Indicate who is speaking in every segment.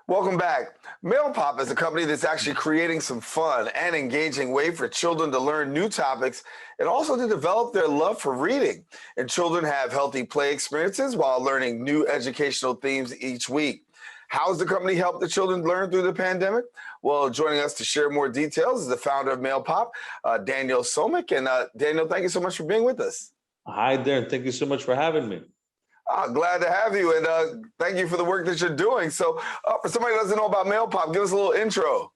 Speaker 1: Welcome back. MailPop is a company that's actually creating some fun and engaging way for children to learn new topics and also to develop their love for reading. And children have healthy play experiences while learning new educational themes each week. How has the company helped the children learn through the pandemic? Well, joining us to share more details is the founder of MailPop, Daniel Somech. And Daniel, thank you so much for being with us.
Speaker 2: Hi, Darren. Thank you so much for having me.
Speaker 1: Glad to have you, and thank you for the work that you're doing. So for somebody who doesn't know about MailPop, give us a little intro.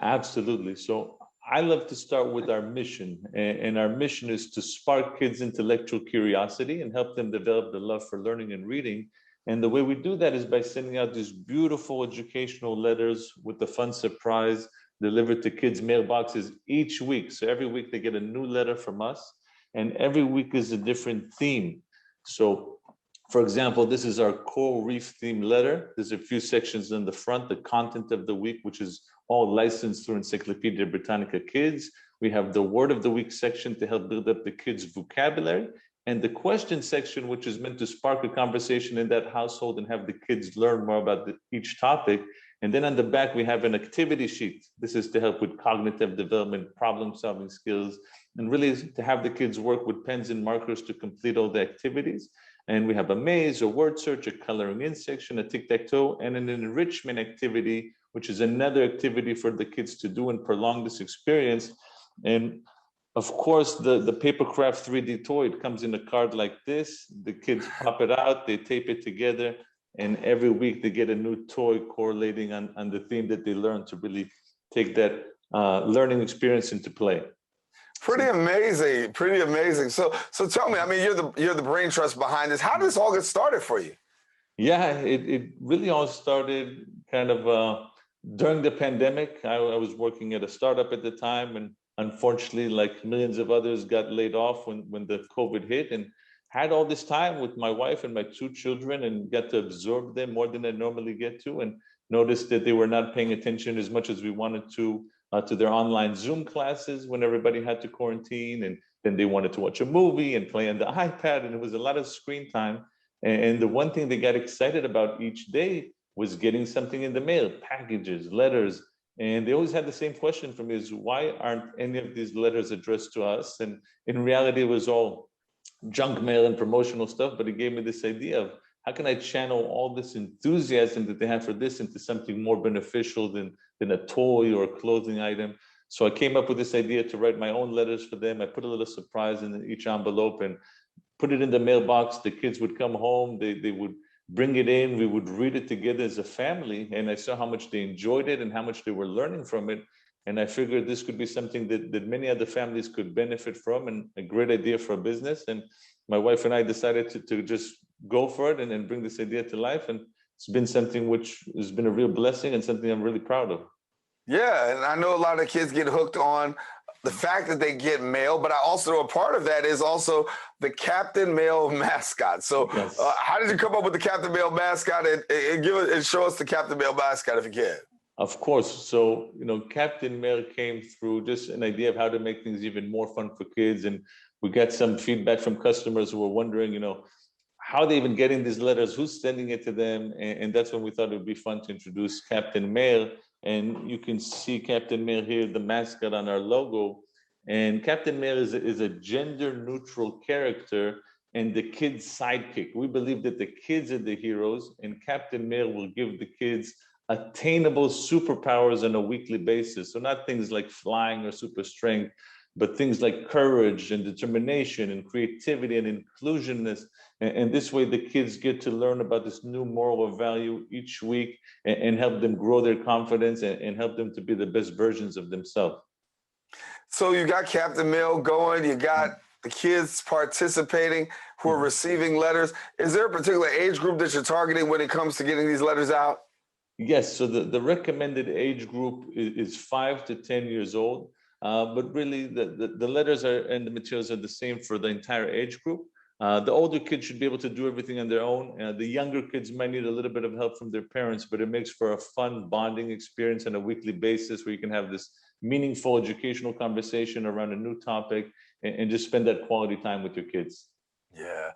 Speaker 2: Absolutely. So I love to start with our mission, and our mission is to spark kids' intellectual curiosity and help them develop the love for learning and reading. And the way we do that is by sending out these beautiful educational letters with the fun surprise delivered to kids' mailboxes each week. So every week they get a new letter from us, and every week is a different theme. So for example, this is our coral reef theme letter. There's a few sections in the front, the content of the week, which is all licensed through Encyclopedia Britannica Kids. We have the word of the week section to help build up the kids' vocabulary, and the question section, which is meant to spark a conversation in that household and have the kids learn more about each topic. And then on the back, we have an activity sheet. This is to help with cognitive development, problem-solving skills, and really to have the kids work with pens and markers to complete all the activities. And we have a maze, a word search, a coloring in section, a tic-tac-toe, and an enrichment activity, which is another activity for the kids to do and prolong this experience. And of course, the papercraft 3D toy, it comes in a card like this. The kids pop it out, they tape it together, and every week they get a new toy correlating on the theme that they learn to really take that learning experience into play.
Speaker 1: Pretty amazing, pretty amazing. So tell me, I mean, you're the brain trust behind this. How did this all get started for you?
Speaker 2: Yeah, it really all started kind of during the pandemic. I was working at a startup at the time, and unfortunately, like millions of others, got laid off when the COVID hit, and had all this time with my wife and my two children and got to absorb them more than I normally get to, and noticed that they were not paying attention as much as we wanted to their online Zoom classes when everybody had to quarantine, and then they wanted to watch a movie and play on the iPad, and it was a lot of screen time. And the one thing they got excited about each day was getting something in the mail, packages, letters. And they always had the same question for me is, why aren't any of these letters addressed to us? And in reality, it was all junk mail and promotional stuff, but it gave me this idea of how can I channel all this enthusiasm that they have for this into something more beneficial than a toy or a clothing item. So I came up with this idea to write my own letters for them. I put a little surprise in each envelope and put it in the mailbox. The kids would come home, they would bring it in, we would read it together as a family, and I saw how much they enjoyed it and how much they were learning from it. And I figured this could be something that many other families could benefit from, and a great idea for a business. And my wife and I decided to just go for it and bring this idea to life. And it's been something which has been a real blessing and something I'm really proud of.
Speaker 1: Yeah, and I know a lot of kids get hooked on the fact that they get mail, but I also know a part of that is also the Captain Mail mascot. So
Speaker 2: Yes.
Speaker 1: How did you come up with the Captain Mail mascot, and show us the Captain Mail mascot if you can?
Speaker 2: Of course. So, Captain Mail came through just an idea of how to make things even more fun for kids. And we got some feedback from customers who were wondering, how are they even getting these letters? Who's sending it to them? And that's when we thought it would be fun to introduce Captain Mail. And you can see Captain Mail here, the mascot on our logo. And Captain Mail is a gender neutral character and the kids' sidekick. We believe that the kids are the heroes, and Captain Mail will give the kids attainable superpowers on a weekly basis. So not things like flying or super strength, but things like courage and determination and creativity and inclusionness. And this way the kids get to learn about this new moral value each week and help them grow their confidence and help them to be the best versions of themselves.
Speaker 1: So you got Captain Mail going, you got the kids participating who are receiving letters. Is there a particular age group that you're targeting when it comes to getting these letters out?
Speaker 2: Yes, so the recommended age group is 5 to 10 years old, but really the letters and the materials are the same for the entire age group. The older kids should be able to do everything on their own. The younger kids might need a little bit of help from their parents, but it makes for a fun bonding experience on a weekly basis where you can have this meaningful educational conversation around a new topic and just spend that quality time with your kids.
Speaker 1: Yeah.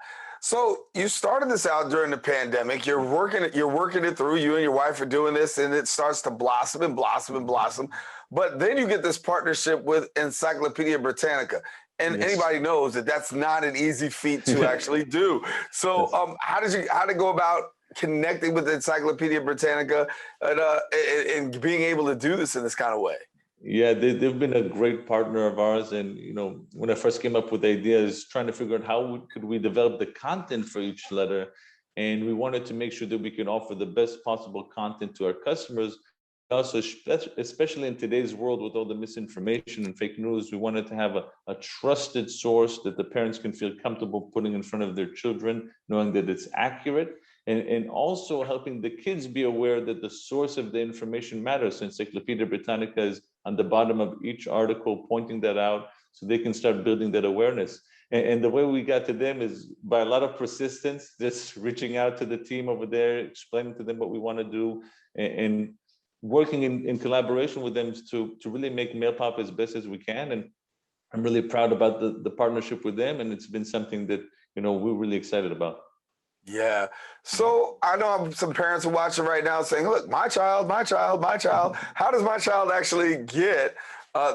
Speaker 1: So you started this out during the pandemic. You're working it through. You and your wife are doing this, and it starts to blossom and blossom and blossom. But then you get this partnership with Encyclopedia Britannica, and
Speaker 2: Yes.
Speaker 1: anybody knows that that's not an easy feat to actually do. So,
Speaker 2: Yes.
Speaker 1: how did go about connecting with Encyclopedia Britannica and being able to do this in this kind of way?
Speaker 2: Yeah, they've been a great partner of ours. And, when I first came up with the idea is trying to figure out how could we develop the content for each letter. And we wanted to make sure that we can offer the best possible content to our customers. Also, especially in today's world with all the misinformation and fake news, we wanted to have a trusted source that the parents can feel comfortable putting in front of their children, knowing that it's accurate, and also helping the kids be aware that the source of the information matters. Encyclopedia Britannica is on the bottom of each article, pointing that out so they can start building that awareness. And the way we got to them is by a lot of persistence, just reaching out to the team over there, explaining to them what we want to do, and working in collaboration with them to really make MailPop as best as we can. And I'm really proud about the partnership with them. And it's been something that, we're really excited about.
Speaker 1: Yeah. So I know some parents are watching right now saying, look, my child, my child, my child. How does my child actually get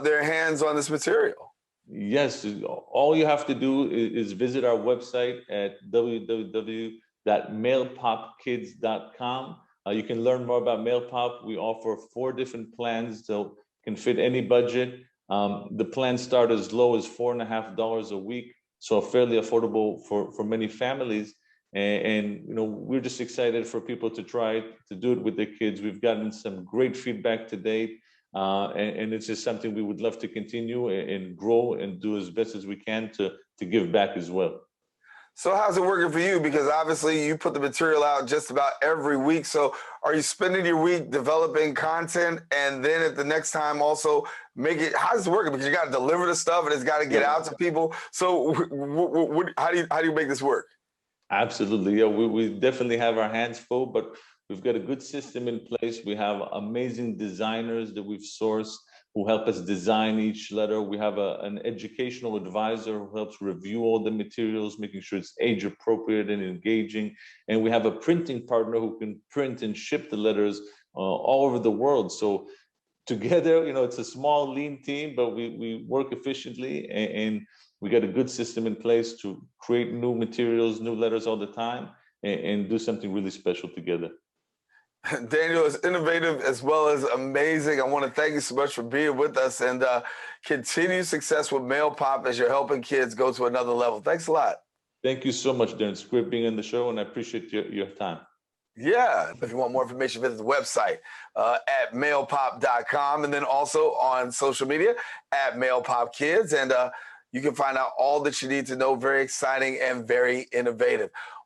Speaker 1: their hands on this material?
Speaker 2: Yes, all you have to do is visit our website at www.mailpopkids.com. You can learn more about MailPop. We offer 4 different plans that can fit any budget. The plans start as low as $4.50 a week, so fairly affordable for many families. And we're just excited for people to try to do it with their kids. We've gotten some great feedback to date. And it's just something we would love to continue and grow and do as best as we can to give back as well.
Speaker 1: So how's it working for you? Because obviously you put the material out just about every week. So are you spending your week developing content and then at the next time also make it? How's it working? Because you got to deliver the stuff and it's got to get
Speaker 2: Yeah.
Speaker 1: out to people. So how do you make this work?
Speaker 2: Absolutely. Yeah, we definitely have our hands full, but we've got a good system in place. We have amazing designers that we've sourced who help us design each letter. We have an educational advisor who helps review all the materials, making sure it's age appropriate and engaging. And we have a printing partner who can print and ship the letters all over the world. So together, it's a small, lean team, but we work efficiently, and we got a good system in place to create new materials, new letters all the time, and do something really special together.
Speaker 1: Daniel is innovative as well as amazing. I want to thank you so much for being with us and continue success with Mail Pop as you're helping kids go to another level. Thanks a lot.
Speaker 2: Thank you so much, Darren. It's great being on the show, and I appreciate your time.
Speaker 1: Yeah, if you want more information, visit the website at mailpop.com and then also on social media at mailpopkids. And you can find out all that you need to know. Very exciting and very innovative.